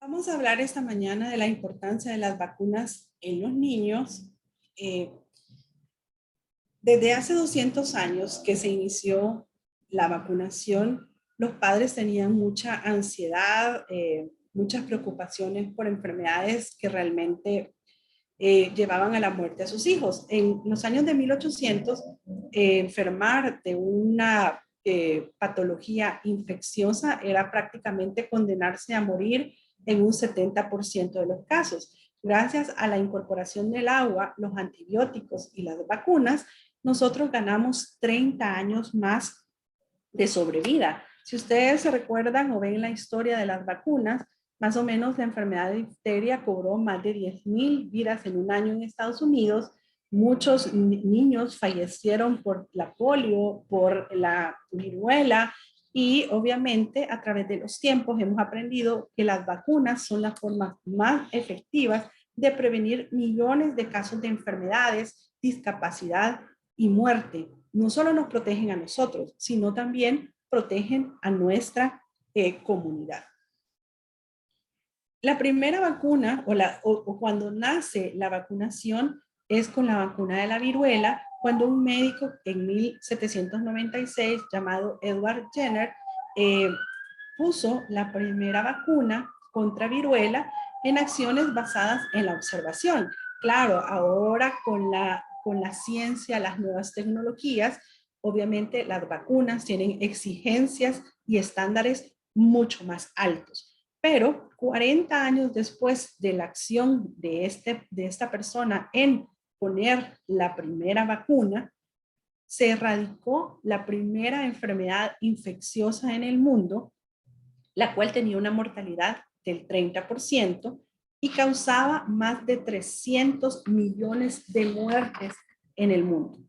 Vamos a hablar esta mañana de la importancia de las vacunas en los niños. Eh, Desde hace 200 años que se inició la vacunación, los padres tenían mucha ansiedad, muchas preocupaciones por enfermedades que realmente llevaban a la muerte a sus hijos. En los años de 1800, enfermar de una patología infecciosa era prácticamente condenarse a morir en un 70% de los casos. Gracias a la incorporación del agua, los antibióticos y las vacunas, nosotros ganamos 30 años más de sobrevida. Si ustedes se recuerdan o ven la historia de las vacunas, más o menos la enfermedad de difteria cobró más de 10,000 vidas en un año en Estados Unidos. Muchos niños fallecieron por la polio, por la viruela, y obviamente a través de los tiempos hemos aprendido que las vacunas son las formas más efectivas de prevenir millones de casos de enfermedades, discapacidad y muerte. No solo nos protegen a nosotros, sino también protegen a nuestra comunidad. La primera vacuna o cuando nace la vacunación es con la vacuna de la viruela, cuando un médico en 1796 llamado Edward Jenner eh, puso la primera vacuna contra viruela en acciones basadas en la observación. Claro, ahora con la ciencia, las nuevas tecnologías, obviamente las vacunas tienen exigencias y estándares mucho más altos. Pero 40 años después de la acción de esta persona en poner la primera vacuna, se erradicó la primera enfermedad infecciosa en el mundo, la cual tenía una mortalidad del 30% y causaba más de 300 millones de muertes en el mundo.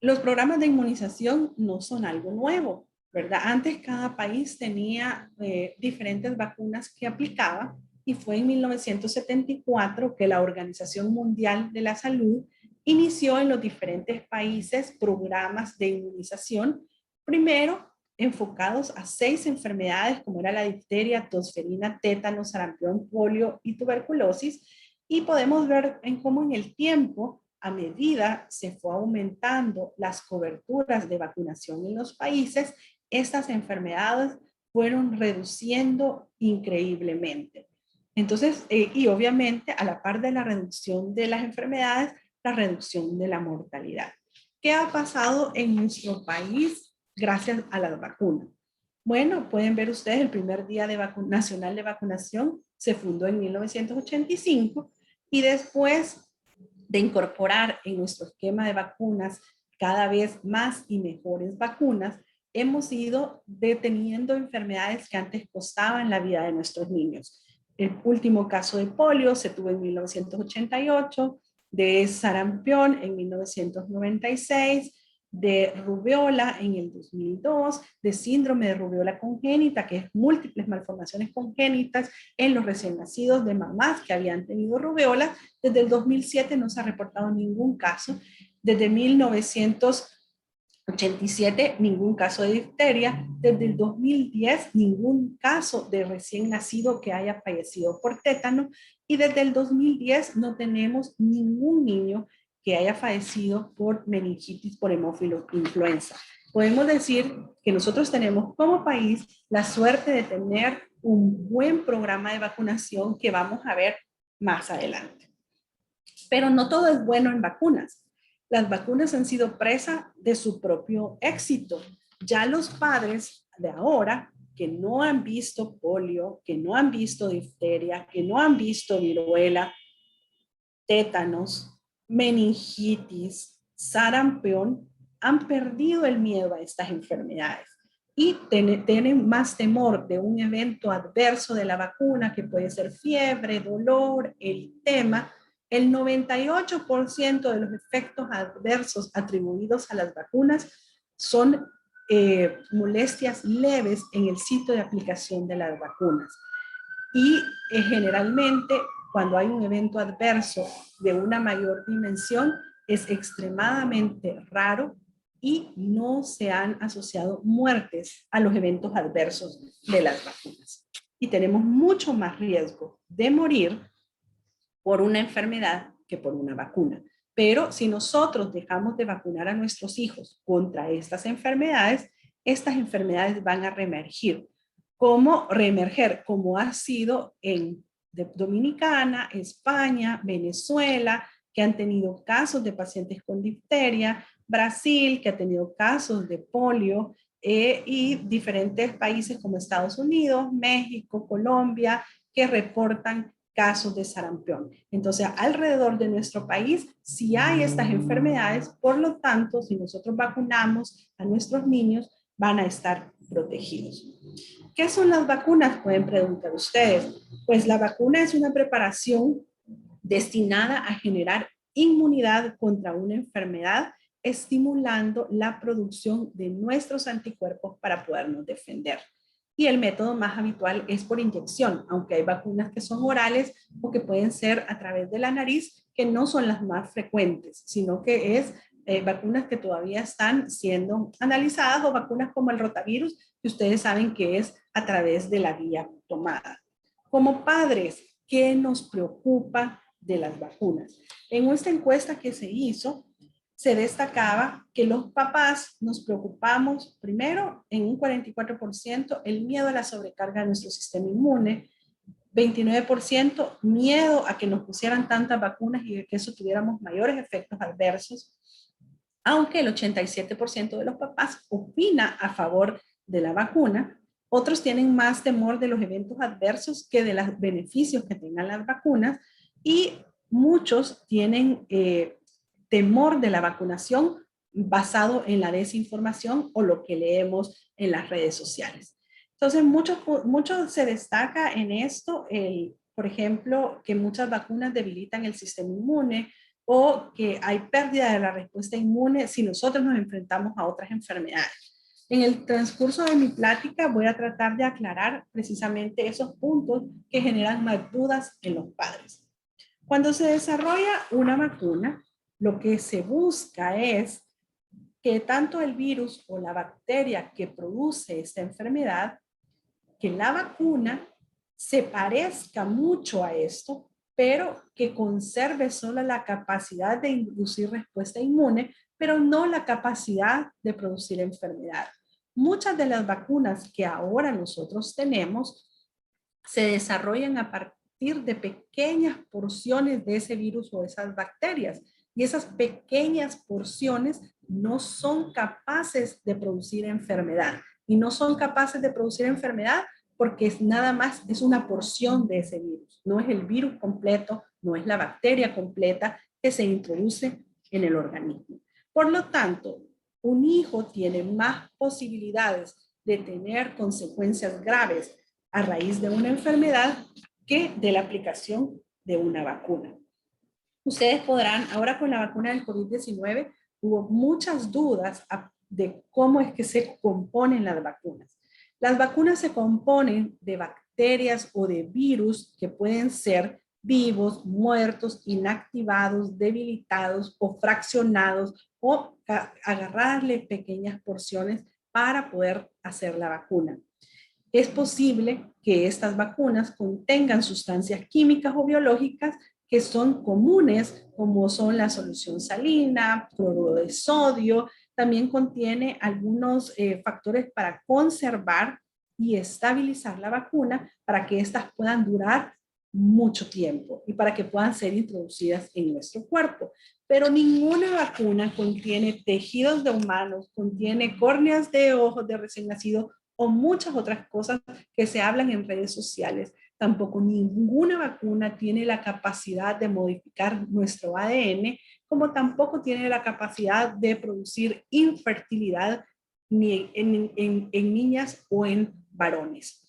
Los programas de inmunización no son algo nuevo, ¿verdad? Antes cada país tenía diferentes vacunas que aplicaba, y fue en 1974 que la Organización Mundial de la Salud inició en los diferentes países programas de inmunización, primero enfocados a 6 enfermedades como era la difteria, tosferina, tétano, sarampión, polio y tuberculosis, y podemos ver en cómo en el tiempo, a medida se fue aumentando las coberturas de vacunación en los países, estas enfermedades fueron reduciendo increíblemente. Entonces, y obviamente a la par de la reducción de las enfermedades, la reducción de la mortalidad. ¿Qué ha pasado en nuestro país gracias a las vacunas? Bueno, pueden ver ustedes el primer día nacional de vacunación se fundó en 1985, y después de incorporar en nuestro esquema de vacunas cada vez más y mejores vacunas, hemos ido deteniendo enfermedades que antes costaban la vida de nuestros niños. El último caso de polio se tuvo en 1988, de sarampión en 1996, de rubiola en el 2002, de síndrome de rubiola congénita, que es múltiples malformaciones congénitas en los recién nacidos de mamás que habían tenido rubiola. Desde el 2007 no se ha reportado ningún caso. Desde 1987 ningún caso de difteria. Desde el 2010 ningún caso de recién nacido que haya fallecido por tétano. Y desde el 2010 no tenemos ningún niño que haya fallecido por meningitis por hemófilo influenza. Podemos decir que nosotros tenemos como país la suerte de tener un buen programa de vacunación que vamos a ver más adelante. Pero no todo es bueno en vacunas. Las vacunas han sido presa de su propio éxito. Ya los padres de ahora que no han visto polio, que no han visto difteria, que no han visto viruela, tétanos, meningitis, sarampión, han perdido el miedo a estas enfermedades y tienen más temor de un evento adverso de la vacuna, que puede ser fiebre, dolor, eritema. El 98% de los efectos adversos atribuidos a las vacunas son molestias leves en el sitio de aplicación de las vacunas. Y generalmente cuando hay un evento adverso de una mayor dimensión, es extremadamente raro y no se han asociado muertes a los eventos adversos de las vacunas. Y tenemos mucho más riesgo de morir por una enfermedad que por una vacuna. Pero si nosotros dejamos de vacunar a nuestros hijos contra estas enfermedades van a reemerger. ¿Cómo reemerger? Como ha sido en Dominicana, España, Venezuela, que han tenido casos de pacientes con difteria, Brasil, que ha tenido casos de polio, y diferentes países como Estados Unidos, México, Colombia, que reportan casos de sarampión. Entonces, alrededor de nuestro país, si hay estas enfermedades, por lo tanto, si nosotros vacunamos a nuestros niños, van a estar protegidos. ¿Qué son las vacunas? Pueden preguntar ustedes. Pues la vacuna es una preparación destinada a generar inmunidad contra una enfermedad, estimulando la producción de nuestros anticuerpos para podernos defender. Y el método más habitual es por inyección, aunque hay vacunas que son orales o que pueden ser a través de la nariz, que no son las más frecuentes, sino que es vacunas que todavía están siendo analizadas, o vacunas como el rotavirus, que ustedes saben que es a través de la vía tomada. Como padres, ¿qué nos preocupa de las vacunas? En esta encuesta que se hizo, se destacaba que los papás nos preocupamos primero en un 44% el miedo a la sobrecarga de nuestro sistema inmune, 29% miedo a que nos pusieran tantas vacunas y que eso tuviéramos mayores efectos adversos, aunque el 87% de los papás opina a favor de la vacuna. Otros tienen más temor de los eventos adversos que de los beneficios que tengan las vacunas, y muchos tienen temor de la vacunación basado en la desinformación o lo que leemos en las redes sociales. Entonces, mucho se destaca en esto, por ejemplo, que muchas vacunas debilitan el sistema inmune, o que hay pérdida de la respuesta inmune si nosotros nos enfrentamos a otras enfermedades. En el transcurso de mi plática voy a tratar de aclarar precisamente esos puntos que generan más dudas en los padres. Cuando se desarrolla una vacuna, lo que se busca es que tanto el virus o la bacteria que produce esta enfermedad, que la vacuna se parezca mucho a esto, pero que conserve solo la capacidad de inducir respuesta inmune, pero no la capacidad de producir enfermedad. Muchas de las vacunas que ahora nosotros tenemos se desarrollan a partir de pequeñas porciones de ese virus o esas bacterias, y esas pequeñas porciones no son capaces de producir enfermedad, y no son capaces de producir enfermedad porque es nada más, es una porción de ese virus, no es el virus completo, no es la bacteria completa que se introduce en el organismo. Por lo tanto, un hijo tiene más posibilidades de tener consecuencias graves a raíz de una enfermedad que de la aplicación de una vacuna. Ustedes podrán, ahora con la vacuna del COVID-19, hubo muchas dudas de cómo es que se componen las vacunas. Las vacunas se componen de bacterias o de virus que pueden ser vivos, muertos, inactivados, debilitados o fraccionados, o agarrarle pequeñas porciones para poder hacer la vacuna. Es posible que estas vacunas contengan sustancias químicas o biológicas que son comunes, como son la solución salina, cloruro de sodio. También contiene algunos factores para conservar y estabilizar la vacuna para que éstas puedan durar mucho tiempo y para que puedan ser introducidas en nuestro cuerpo. Pero ninguna vacuna contiene tejidos de humanos, contiene córneas de ojos de recién nacido o muchas otras cosas que se hablan en redes sociales. Tampoco ninguna vacuna tiene la capacidad de modificar nuestro ADN, como tampoco tiene la capacidad de producir infertilidad ni en niñas o en varones.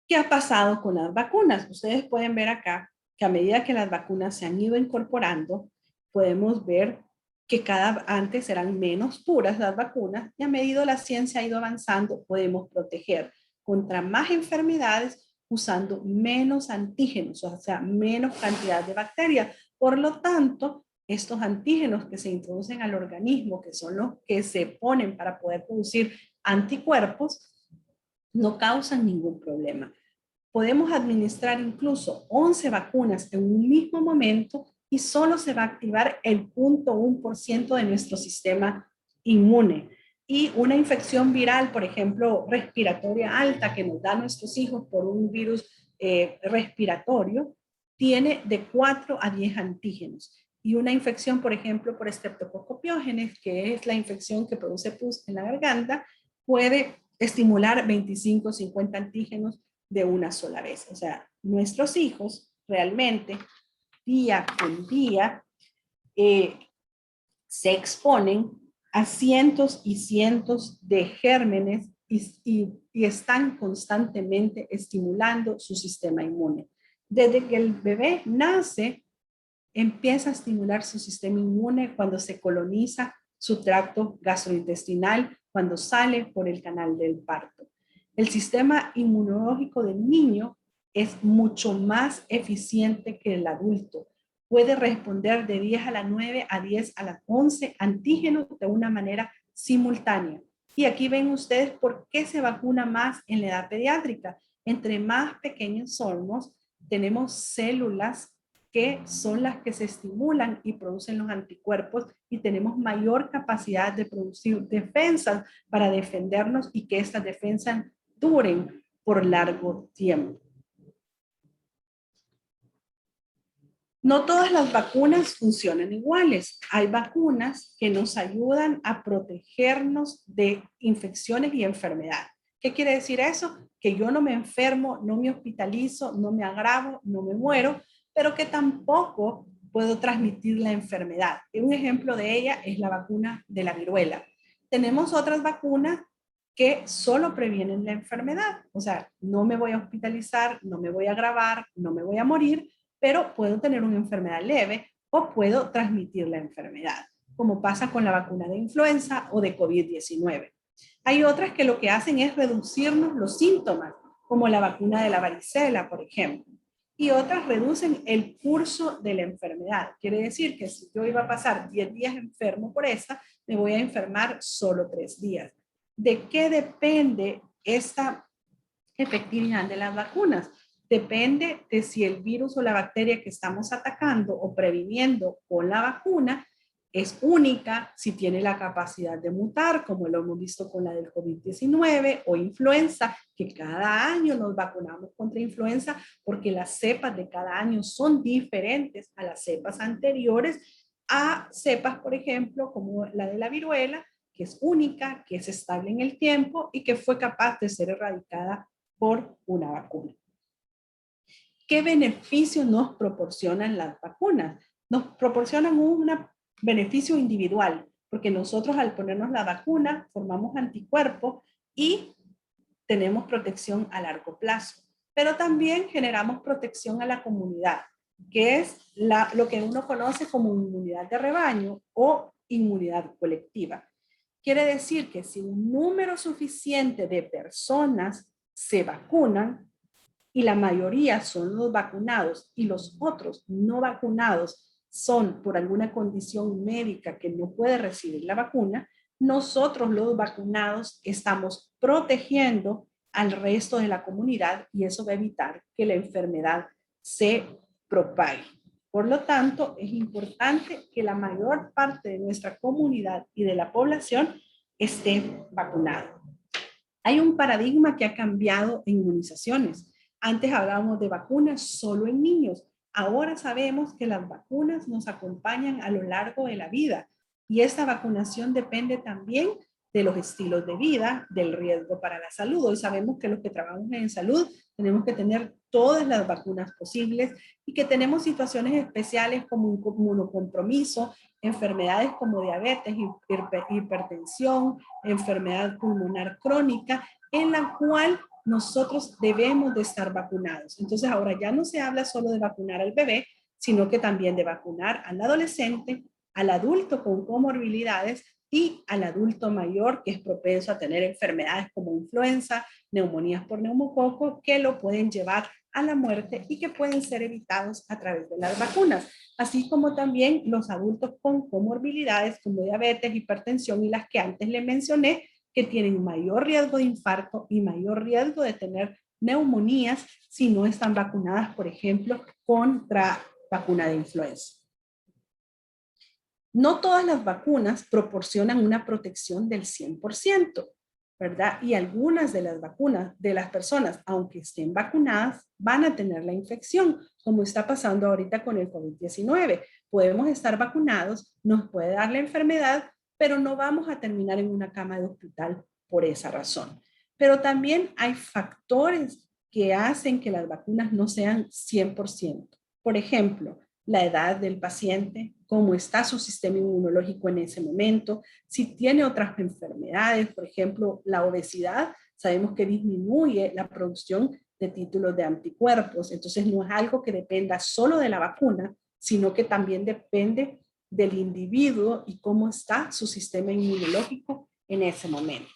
¿Qué ha pasado con las vacunas? Ustedes pueden ver acá que a medida que las vacunas se han ido incorporando, podemos ver que antes eran menos puras las vacunas, y a medida la ciencia ha ido avanzando, podemos proteger contra más enfermedades usando menos antígenos, o sea, menos cantidad de bacterias. Por lo tanto, estos antígenos que se introducen al organismo, que son los que se ponen para poder producir anticuerpos, no causan ningún problema. Podemos administrar incluso 11 vacunas en un mismo momento y solo se va a activar el 0.1% de nuestro sistema inmune. Y una infección viral, por ejemplo, respiratoria alta que nos da a nuestros hijos por un virus respiratorio, tiene de 4 a 10 antígenos. Y una infección, por ejemplo, por Streptococcus pyogenes, que es la infección que produce pus en la garganta, puede estimular 25 o 50 antígenos de una sola vez. O sea, nuestros hijos realmente día con día se exponen a cientos y cientos de gérmenes y están constantemente estimulando su sistema inmune. Desde que el bebé nace, empieza a estimular su sistema inmune cuando se coloniza su tracto gastrointestinal, cuando sale por el canal del parto. El sistema inmunológico del niño es mucho más eficiente que el adulto. Puede responder de 10 a la 9 a 10 a las 11 antígenos de una manera simultánea. Y aquí ven ustedes por qué se vacuna más en la edad pediátrica. Entre más pequeños somos, tenemos células que son las que se estimulan y producen los anticuerpos y tenemos mayor capacidad de producir defensas para defendernos y que estas defensas duren por largo tiempo. No todas las vacunas funcionan iguales. Hay vacunas que nos ayudan a protegernos de infecciones y enfermedades. ¿Qué quiere decir eso? Que yo no me enfermo, no me hospitalizo, no me agravo, no me muero, pero que tampoco puedo transmitir la enfermedad. Y un ejemplo de ella es la vacuna de la viruela. Tenemos otras vacunas que solo previenen la enfermedad. O sea, no me voy a hospitalizar, no me voy a agravar, no me voy a morir, pero puedo tener una enfermedad leve o puedo transmitir la enfermedad, como pasa con la vacuna de influenza o de COVID-19. Hay otras que lo que hacen es reducirnos los síntomas, como la vacuna de la varicela, por ejemplo. Y otras reducen el curso de la enfermedad. Quiere decir que si yo iba a pasar 10 días enfermo por esta, me voy a enfermar solo 3 días. ¿De qué depende esta efectividad de las vacunas? Depende de si el virus o la bacteria que estamos atacando o previniendo con la vacuna es única, si tiene la capacidad de mutar, como lo hemos visto con la del COVID-19 o influenza, que cada año nos vacunamos contra influenza porque las cepas de cada año son diferentes a las cepas anteriores, a cepas, por ejemplo, como la de la viruela, que es única, que es estable en el tiempo y que fue capaz de ser erradicada por una vacuna. ¿Qué beneficios nos proporcionan las vacunas? Nos proporcionan un beneficio individual, porque nosotros al ponernos la vacuna formamos anticuerpos y tenemos protección a largo plazo, pero también generamos protección a la comunidad, que es lo que uno conoce como inmunidad de rebaño o inmunidad colectiva. Quiere decir que si un número suficiente de personas se vacunan, y la mayoría son los vacunados y los otros no vacunados son por alguna condición médica que no puede recibir la vacuna, nosotros los vacunados estamos protegiendo al resto de la comunidad y eso va a evitar que la enfermedad se propague. Por lo tanto, es importante que la mayor parte de nuestra comunidad y de la población esté vacunada. Hay un paradigma que ha cambiado en inmunizaciones. Antes hablábamos de vacunas solo en niños. Ahora sabemos que las vacunas nos acompañan a lo largo de la vida y esta vacunación depende también de los estilos de vida, del riesgo para la salud. Hoy sabemos que los que trabajamos en salud tenemos que tener todas las vacunas posibles y que tenemos situaciones especiales como inmunocompromiso, enfermedades como diabetes, hipertensión, enfermedad pulmonar crónica, en la cual nosotros debemos de estar vacunados. Entonces ahora ya no se habla solo de vacunar al bebé, sino que también de vacunar al adolescente, al adulto con comorbilidades y al adulto mayor que es propenso a tener enfermedades como influenza, neumonías por neumococo, que lo pueden llevar a la muerte y que pueden ser evitados a través de las vacunas, así como también los adultos con comorbilidades como diabetes, hipertensión y las que antes le mencioné, que tienen mayor riesgo de infarto y mayor riesgo de tener neumonías si no están vacunadas, por ejemplo, contra vacuna de influenza. No todas las vacunas proporcionan una protección del 100%, ¿verdad? Y algunas de las vacunas de las personas, aunque estén vacunadas, van a tener la infección, como está pasando ahorita con el COVID-19. Podemos estar vacunados, nos puede dar la enfermedad, pero no vamos a terminar en una cama de hospital por esa razón. Pero también hay factores que hacen que las vacunas no sean 100%. Por ejemplo, la edad del paciente, cómo está su sistema inmunológico en ese momento, si tiene otras enfermedades, por ejemplo, la obesidad, sabemos que disminuye la producción de títulos de anticuerpos, entonces no es algo que dependa solo de la vacuna, sino que también depende del individuo y cómo está su sistema inmunológico en ese momento.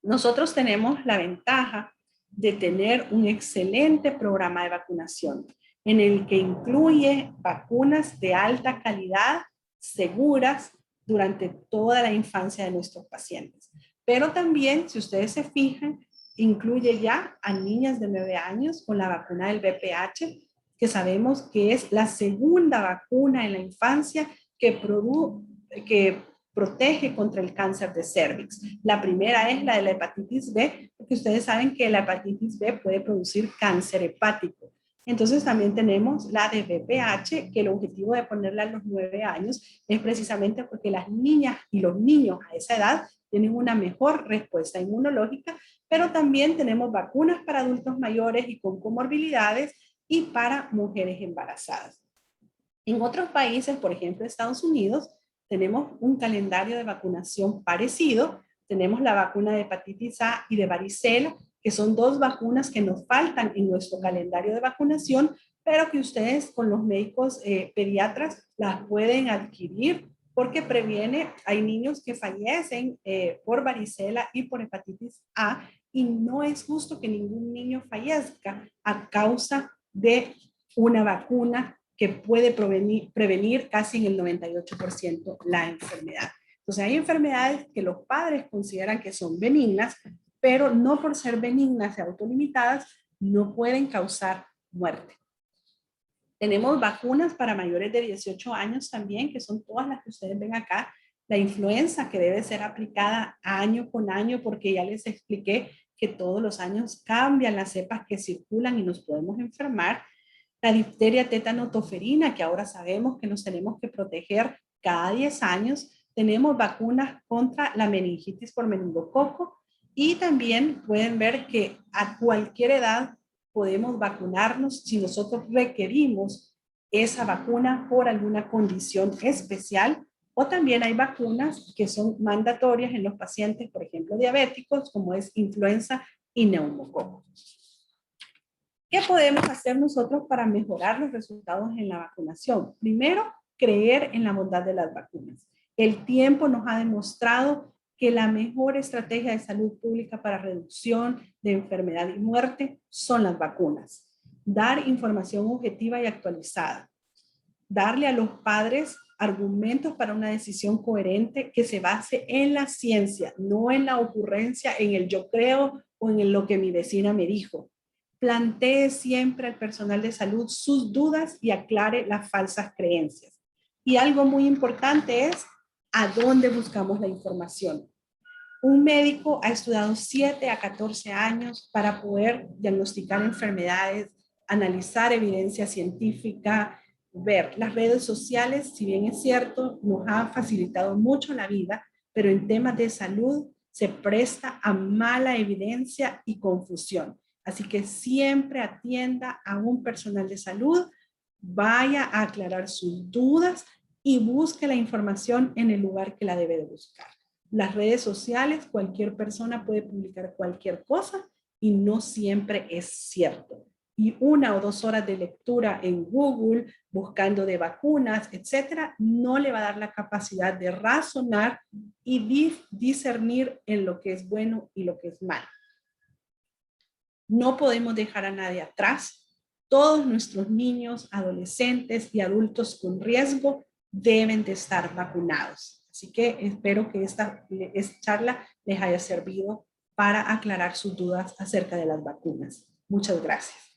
Nosotros tenemos la ventaja de tener un excelente programa de vacunación en el que incluye vacunas de alta calidad, seguras, durante toda la infancia de nuestros pacientes. Pero también, si ustedes se fijan, incluye ya a niñas de 9 años con la vacuna del VPH, que sabemos que es la segunda vacuna en la infancia que protege contra el cáncer de cervix. La primera es la de la hepatitis B, porque ustedes saben que la hepatitis B puede producir cáncer hepático. Entonces también tenemos la de VPH, que el objetivo de ponerla a los 9 años es precisamente porque las niñas y los niños a esa edad tienen una mejor respuesta inmunológica, pero también tenemos vacunas para adultos mayores y con comorbilidades y para mujeres embarazadas. En otros países, por ejemplo Estados Unidos, tenemos un calendario de vacunación parecido. Tenemos la vacuna de hepatitis A y de varicela, que son dos vacunas que nos faltan en nuestro calendario de vacunación, pero que ustedes con los médicos pediatras las pueden adquirir porque previene, hay niños que fallecen por varicela y por hepatitis A y no es justo que ningún niño fallezca a causa de una vacuna que puede prevenir casi en el 98% la enfermedad. Entonces hay enfermedades que los padres consideran que son benignas, pero no por ser benignas y autolimitadas, no pueden causar muerte. Tenemos vacunas para mayores de 18 años también, que son todas las que ustedes ven acá. La influenza, que debe ser aplicada año con año, porque ya les expliqué que todos los años cambian las cepas que circulan y nos podemos enfermar. La difteria, tétano, toferina, que ahora sabemos que nos tenemos que proteger cada 10 años. Tenemos vacunas contra la meningitis por meningococo y también pueden ver que a cualquier edad podemos vacunarnos si nosotros requerimos esa vacuna por alguna condición especial, o también hay vacunas que son mandatorias en los pacientes, por ejemplo, diabéticos, como es influenza y neumococo. ¿Qué podemos hacer nosotros para mejorar los resultados en la vacunación? Primero, creer en la bondad de las vacunas. El tiempo nos ha demostrado que la mejor estrategia de salud pública para reducción de enfermedad y muerte son las vacunas. Dar información objetiva y actualizada. Darle a los padres argumentos para una decisión coherente que se base en la ciencia, no en la ocurrencia, en el yo creo o en lo que mi vecina me dijo. Plantee siempre al personal de salud sus dudas y aclare las falsas creencias. Y algo muy importante es a dónde buscamos la información. Un médico ha estudiado 7 a 14 años para poder diagnosticar enfermedades, analizar evidencia científica, ver las redes sociales, si bien es cierto, nos han facilitado mucho la vida, pero en temas de salud se presta a mala evidencia y confusión. Así que siempre atienda a un personal de salud, vaya a aclarar sus dudas y busque la información en el lugar que la debe de buscar. Las redes sociales, cualquier persona puede publicar cualquier cosa y no siempre es cierto. Y 1 o 2 horas de lectura en Google, buscando de vacunas, etcétera, no le va a dar la capacidad de razonar y discernir en lo que es bueno y lo que es malo. No podemos dejar a nadie atrás. Todos nuestros niños, adolescentes y adultos con riesgo deben de estar vacunados. Así que espero que esta charla les haya servido para aclarar sus dudas acerca de las vacunas. Muchas gracias.